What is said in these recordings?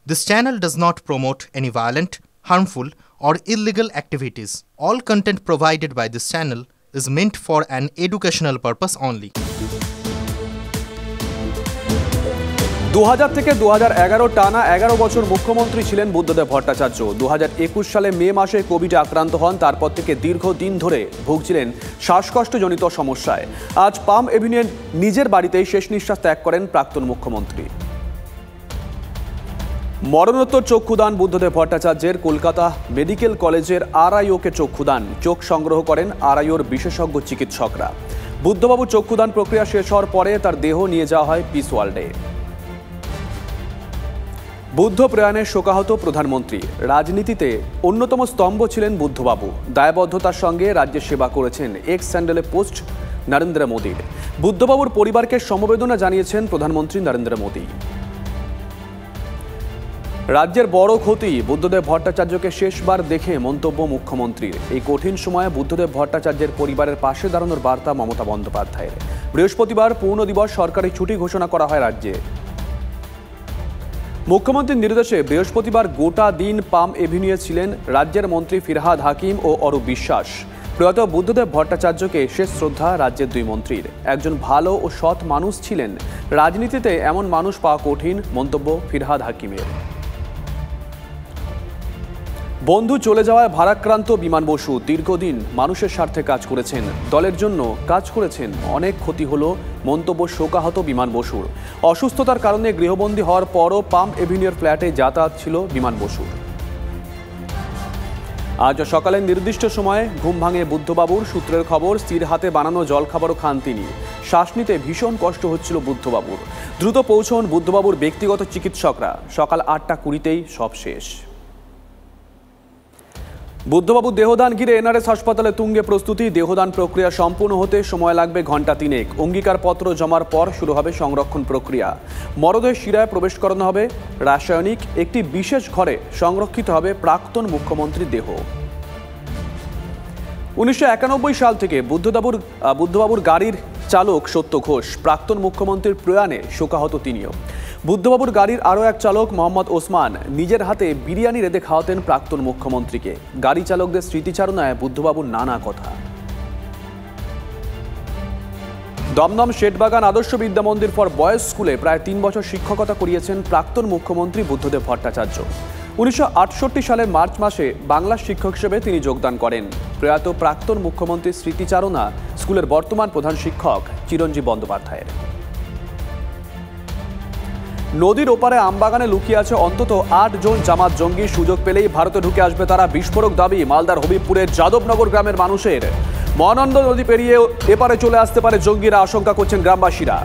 This channel does not promote any violent, harmful, or illegal activities. All content provided by this channel is meant for an educational purpose only. 2000 থেকে 2011 টানা 11 বছর মুখ্যমন্ত্রী ছিলেন বুদ্ধদেব ভট্টাচার্য। 2021 সালে মে মাসে কোভিডে আক্রান্ত হন। তারপর থেকে দীর্ঘদিন ধরে ভুগছিলেন শ্বাসকষ্টজনিত সমস্যায়। আজ পাম এভিনিউর নিজের বাড়িতেই শেষ নিঃশ্বাস ত্যাগ করেন প্রাক্তন মুখ্যমন্ত্রী। মরণোত্তর চক্ষুদান বুদ্ধদেব ভট্টাচার্যের। কলকাতা মেডিকেল কলেজের আরআইওকে চক্ষুদান। চোখ সংগ্রহ করেন আরআইওর বিশেষজ্ঞ চিকিৎসকরা। বুদ্ধবাবুর চক্ষুদান প্রক্রিয়া শেষ হওয়ার পরে তার দেহ নিয়ে যাওয়া হয় পিস ওয়ার্ল্ডে। বুদ্ধ প্রয়াণে শোকাহত প্রধানমন্ত্রী। রাজনীতিতে অন্যতম স্তম্ভ ছিলেন বুদ্ধবাবু। দায়বদ্ধতার সঙ্গে রাজ্যের সেবা করেছেন। এক্স স্যান্ডেলে পোস্ট নরেন্দ্র মোদীর। বুদ্ধবাবুর পরিবারকে সমবেদনা জানিয়েছেন প্রধানমন্ত্রী নরেন্দ্র মোদী। রাজ্যের বড় ক্ষতি, বুদ্ধদেব ভট্টাচার্যকে শেষবার দেখে মন্তব্য মুখ্যমন্ত্রীর। এই কঠিন সময়ে বুদ্ধদেব ভট্টাচার্যের পরিবারের পাশে দাঁড়ানোর বার্তা মমতা বন্দ্যোপাধ্যায়ের। বৃহস্পতিবার পূর্ণ দিবস সরকারি ছুটি ঘোষণা করা হয় রাজ্যে। মুখ্যমন্ত্রীর নির্দেশে বৃহস্পতিবার গোটা দিন পাম এভিনিউয়ে ছিলেন রাজ্যের মন্ত্রী ফিরহাদ হাকিম ও অরূপ বিশ্বাস। প্রয়াত বুদ্ধদেব ভট্টাচার্যকে শেষ শ্রদ্ধা রাজ্যের দুই মন্ত্রীর। একজন ভালো ও সৎ মানুষ ছিলেন। রাজনীতিতে এমন মানুষ পাওয়া কঠিন, মন্তব্য ফিরহাদ হাকিমের। বন্ধু চলে যাওয়ায় ভারাক্রান্ত বিমান বসু। দীর্ঘদিন মানুষের স্বার্থে কাজ করেছেন, দলের জন্য কাজ করেছেন। অনেক ক্ষতি হলো, মন্তব্য শোকাহত বিমান বসুর। অসুস্থতার কারণে গৃহবন্দী হওয়ার পরও পাম এভিনিউর ফ্ল্যাটে যাতায়াত ছিল বিমান বসুর। আজ সকালে নির্দিষ্ট সময়ে ঘুম ভাঙে বুদ্ধবাবুর। সূত্রের খবর, স্ত্রীর হাতে বানানো জলখাবারও খান তিনি। শ্বাস নিতে ভীষণ কষ্ট হচ্ছিল বুদ্ধবাবুর। দ্রুত পৌঁছন বুদ্ধবাবুর ব্যক্তিগত চিকিৎসকরা। সকাল 8:20-তেই সব শেষ। বুদ্ধবাবুর দেহদান ঘিরে এনআরএস হাসপাতালে তুঙ্গে প্রস্তুতি। দেহদান প্রক্রিয়া সম্পূর্ণ হতে সময় লাগবে ঘণ্টা 3। অঙ্গীকারপত্র জমার পর শুরু হবে সংরক্ষণ প্রক্রিয়া। মরদেহ শিরায় প্রবেশ করানো হবে রাসায়নিক একটি বিশেষ ঘরে। সংরক্ষিত হবে প্রাক্তন মুখ্যমন্ত্রীর দেহ। 1991 সাল থেকে বুদ্ধবাবুর গাড়ির চালক সত্য ঘোষ। প্রাক্তন মুখ্যমন্ত্রীর প্রয়াণে শোকাহত তিনিও। বুদ্ধবাবুর গাড়ির আরও এক চালক মোহাম্মদ ওসমান নিজের হাতে বিরিয়ানি রেঁধে খাওয়াতেন প্রাক্তন মুখ্যমন্ত্রীকে। গাড়ি চালকদের স্মৃতিচারণায় বুদ্ধবাবুর নানা কথা। দমদম শেঠবাগান আদর্শ বিদ্যা মন্দির ফর বয়েজ স্কুলে প্রায় 3 বছর শিক্ষকতা করিয়েছেন প্রাক্তন মুখ্যমন্ত্রী বুদ্ধদেব ভট্টাচার্য। 1968 সালের মার্চ মাসে বাংলা শিক্ষক হিসেবে তিনি যোগদান করেন। প্রয়াত প্রাক্তন মুখ্যমন্ত্রীর স্মৃতিচারণা স্কুলের বর্তমান প্রধান শিক্ষক চিরঞ্জীব বন্দ্যোপাধ্যায়ের। নদীর ওপারে আমবাগানে লুকিয়ে আছে অন্তত 8 জন জামাত জঙ্গি। সুযোগ পেলেই ভারতে ঢুকে আসবে তারা, বিস্ফোরক দাবি মালদার হবিবপুরের যাদবনগর গ্রামের মানুষের। মহানন্দা নদী পেরিয়ে এপারে চলে আসতে পারে জঙ্গিরা, আশঙ্কা করছেন গ্রামবাসীরা।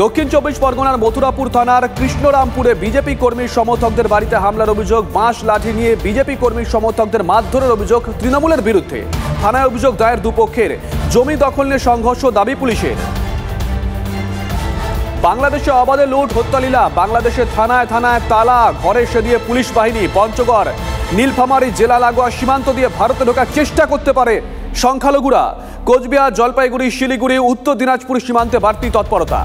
দক্ষিণ 24 পরগনার মথুরাপুর থানার কৃষ্ণরামপুরে বিজেপি কর্মীর সমর্থকদের বাড়িতে হামলার অভিযোগ। বাঁশ লাঠি নিয়ে বিজেপি কর্মীর সমর্থকদের মারধরের অভিযোগ তৃণমূলের বিরুদ্ধে। থানায় অভিযোগ দায়ের দুপক্ষের। জমি দখল নিয়ে সংঘর্ষ, দাবি পুলিশের। বাংলাদেশে অবাধে লুট হত্যালীলা। বাংলাদেশের থানায় থানায় তালা, ঘরে সেদিয়ে পুলিশ বাহিনী। পঞ্চগড় নীলফামারী জেলা লাগোয়া সীমান্ত দিয়ে ভারতে ঢোকার চেষ্টা করতে পারে সংখ্যালঘুরা। কোচবিহার, জলপাইগুড়ি, শিলিগুড়ি, উত্তর দিনাজপুর সীমান্তে বাড়তি তৎপরতা।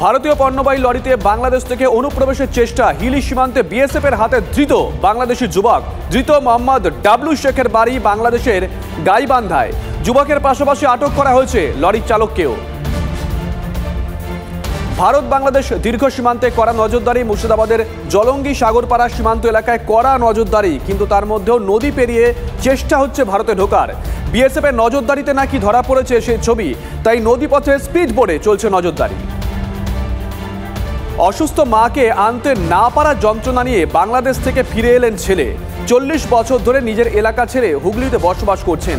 ভারতীয় পণ্যবাহী লরিতে বাংলাদেশ থেকে অনুপ্রবেশের চেষ্টা। হিলি সীমান্তে বিএসএফ এর হাতে ধৃত বাংলাদেশি যুবক। ধৃত মোহাম্মদ ডাবলু শেখের বাড়ি বাংলাদেশের গাইবান্ধায়। যুবকের পাশাপাশি আটক করা হয়েছে লরির চালককেও। ভারত বাংলাদেশ দীর্ঘ সীমান্তে কড়া নজরদারি। মুর্শিদাবাদের জলঙ্গি সাগরপাড়া সীমান্ত এলাকায় কড়া নজরদারি, কিন্তু তার মধ্যেও নদী পেরিয়ে চেষ্টা হচ্ছে ভারতে ঢোকার। বিএসএফ এর নজরদারিতে নাকি ধরা পড়েছে সেই ছবি, তাই নদীপথে স্পিড বোটে চলছে নজরদারি। অসুস্থ মাকে আনতে না পারার যন্ত্রণা নিয়ে বাংলাদেশ থেকে ফিরে এলেন ছেলে। 40 বছর ধরে নিজের এলাকা ছেড়ে হুগলিতে বসবাস করছেন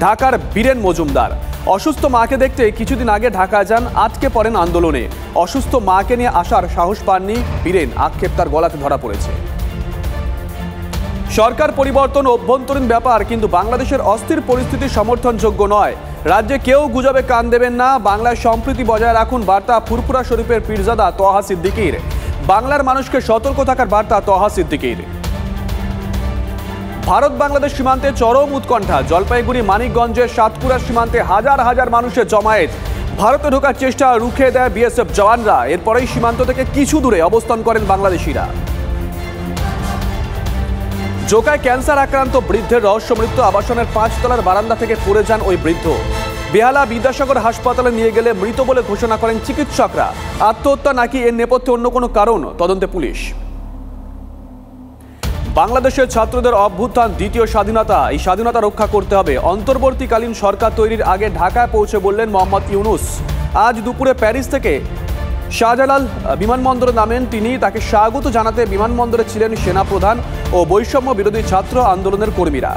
ঢাকার বীরেন মজুমদার। অসুস্থ মাকে দেখতে কিছুদিন আগে ঢাকায় যান, আটকে পড়েন আন্দোলনে। অসুস্থ মাকে নিয়ে আসার সাহস পাননি বীরেন, আক্ষেপ তার গলাতে ধরা পড়েছে। সরকার পরিবর্তন অভ্যন্তরীণ ব্যাপার, কিন্তু বাংলাদেশের অস্থির পরিস্থিতি সমর্থনযোগ্য নয়। রাজ্যে কেউ গুজবে কান দেবেন না। বাংলায় সম্প্রীতি বজায় রাখুন, বার্তা ফুরফুরা শরীফের পীরজাদা তহা সিদ্দিকীর। বাংলার মানুষকে সতর্ক থাকার বার্তা তহা সিদ্দিকীর। ভারত বাংলাদেশ সীমান্তে চরম উৎকণ্ঠা। জলপাইগুড়ি, মানিকগঞ্জের সাতপুরা সীমান্তে হাজার হাজার মানুষের জমায়েত। ভারতে ঢোকার চেষ্টা রুখে দেয় বিএসএফ জওয়ানরা। এরপরেই সীমান্ত থেকে কিছু দূরে অবস্থান করেন বাংলাদেশিরা। জোকায় ক্যান্সার আক্রান্ত বৃদ্ধের রহস্য মৃত্যু। আবাসনের 5 তলার বারান্দা থেকে পড়ে যান ওই বৃদ্ধ। বেহালা বিদ্যাসাগর হাসপাতালে নিয়ে গেলে মৃত বলে ঘোষণা করেন চিকিৎসকরা। আত্মহত্যা নাকি এর নেপথ্যে অন্য কোনো কারণ, তদন্তে পুলিশ। বাংলাদেশের ছাত্রদের অভ্যুত্থান দ্বিতীয় স্বাধীনতা, এই স্বাধীনতা রক্ষা করতে হবে। অন্তর্বর্তীকালীন সরকার তৈরির আগে ঢাকায় পৌঁছে বললেন মোহাম্মদ ইউনুস। আজ দুপুরে প্যারিস থেকে শাহজালাল বিমানবন্দরে নামেন তিনি। তাকে স্বাগত জানাতে বিমানবন্দরে ছিলেন সেনাপ্রধান ও বৈষম্য বিরোধী ছাত্র আন্দোলনের কর্মীরা।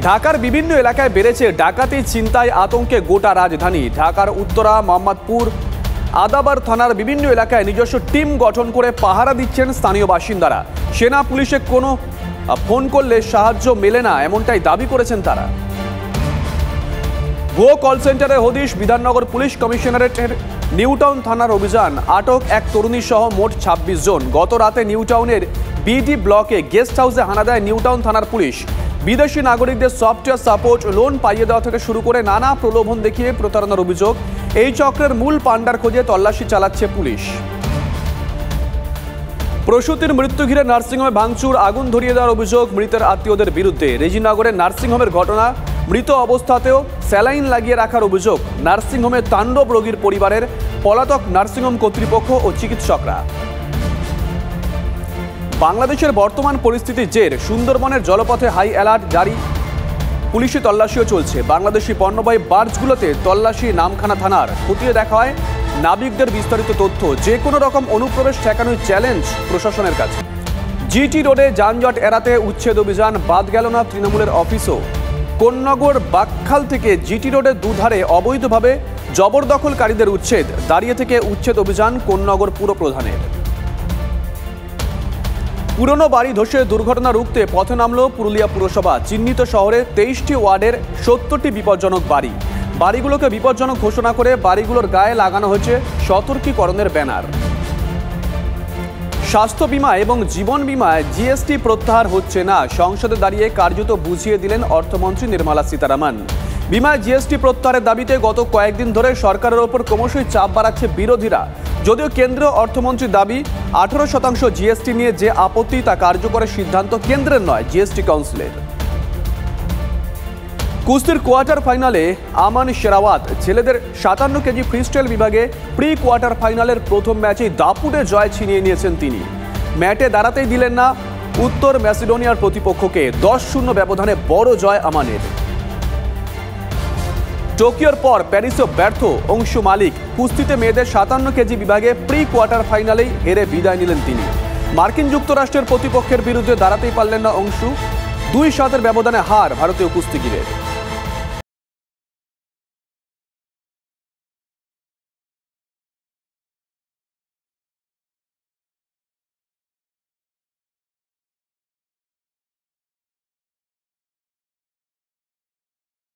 ঢাকার বিভিন্ন এলাকায় বেড়েছে ডাকাতি, ছিনতাই, আতঙ্কে গোটা রাজধানী। ঢাকার উত্তরা, মোহাম্মদপুর, আদাবার থানার বিভিন্ন এলাকায় নিজস্ব টিম গঠন করে পাহারা দিচ্ছেন স্থানীয় বাসিন্দারা। সেনা পুলিশে কোনো ফোন করলে সাহায্য মেলে না, এমনটাই দাবি করেছেন তারা। ভুয়ো কল সেন্টারে হদিশ। বিধাননগর পুলিশ কমিশনারেটের নিউটাউন থানার অভিযান। আটক এক তরুণী সহ মোট 26 জন। গত রাতে নিউটাউনের বিডি ব্লকে গেস্ট হাউসে হানা দেয় নিউটাউন থানার পুলিশ। বিদেশি নাগরিকদের সফটওয়্যার সাপোর্ট, লোন পাইয়ে দেওয়া থেকে শুরু করে নানা প্রলোভন দেখিয়ে প্রতারণার অভিযোগ। এই চক্রের মূল পাণ্ডার খোঁজে তল্লাশি চালাচ্ছে পুলিশ। প্রসূতির মৃত্যু ঘিরে নার্সিংহোমে ভাঙচুর, আগুন ধরিয়ে দেওয়ার অভিযোগ মৃতের আত্মীয়দের বিরুদ্ধে। রেজিনগরের নার্সিংহোমের ঘটনা। মৃত অবস্থাতেও স্যালাইন লাগিয়ে রাখার অভিযোগ। নার্সিংহোমে তাণ্ডব রোগীর পরিবারের, পলাতক নার্সিংহোম কর্তৃপক্ষ ও চিকিৎসকরা। বাংলাদেশের বর্তমান পরিস্থিতির জের সুন্দরবনের জলপথে হাই অ্যালার্ট জারি। পুলিশি তল্লাশিও চলছে। বাংলাদেশি পণ্যবাহী বার্জগুলোতে তল্লাশি নামখানা থানার। খতিয়ে দেখা হয় নাবিকদের বিস্তারিত তথ্য। যে কোনো রকম অনুপ্রবেশ ঠেকানোর চ্যালেঞ্জ প্রশাসনের কাছে। জিটি রোডে যানজট এড়াতে উচ্ছেদ অভিযান। বাদ গেল না তৃণমূলের অফিসও। কোন্নগর বাকখাল থেকে জিটি রোডের দুধারে অবৈধভাবে জবরদখলকারীদের উচ্ছেদ। দাঁড়িয়ে থেকে উচ্ছেদ অভিযান কোন্নগর পুর প্রধানের। পুরনো বাড়ি ধসে দুর্ঘটনা রুখতে পথে নামল পুরুলিয়া পুরসভা। চিহ্নিত শহরে 23টি ওয়ার্ডের 70টি বিপজ্জনক বাড়ি। বাড়িগুলোকে বিপজ্জনক ঘোষণা করে বাড়িগুলোর গায়ে লাগানো হয়েছে সতর্কীকরণের ব্যানার। স্বাস্থ্য বীমা এবং জীবন বীমায় জিএসটি প্রত্যাহার হচ্ছে না। সংসদে দাঁড়িয়ে কার্যত বুঝিয়ে দিলেন অর্থমন্ত্রী নির্মলা সীতারামন। বিমায় জিএসটি প্রত্যাহারের দাবিতে গত কয়েকদিন ধরে সরকারের ওপর ক্রমশই চাপ বাড়াচ্ছে বিরোধীরা। যদিও কেন্দ্রীয় অর্থমন্ত্রীর দাবি 18% জিএসটি নিয়ে যে আপত্তি তা কার্যকরের সিদ্ধান্ত কেন্দ্রের নয়, জিএসটি কাউন্সিলের। কুস্তির কোয়ার্টার ফাইনালে আমান শেরাওয়াত। ছেলেদের 57 কেজি ফ্রিস্টাইল বিভাগে প্রি কোয়ার্টার ফাইনালের প্রথম ম্যাচেই দাপুটে জয় ছিনিয়ে নিয়েছেন তিনি। ম্যাটে দাঁড়াতেই দিলেন না উত্তর ম্যাসিডোনিয়ার প্রতিপক্ষকে। 10-0 ব্যবধানে বড় জয় আমানের। টোকিওর পর প্যারিসেও ব্যর্থ অংশু মালিক। কুস্তিতে মেয়েদের 57 কেজি বিভাগে প্রি কোয়ার্টার ফাইনালেই হেরে বিদায় নিলেন তিনি। মার্কিন যুক্তরাষ্ট্রের প্রতিপক্ষের বিরুদ্ধে দাঁড়াতেই পারলেন না অংশু। 2-7 ব্যবধানে হার ভারতীয় কুস্তিগিরের।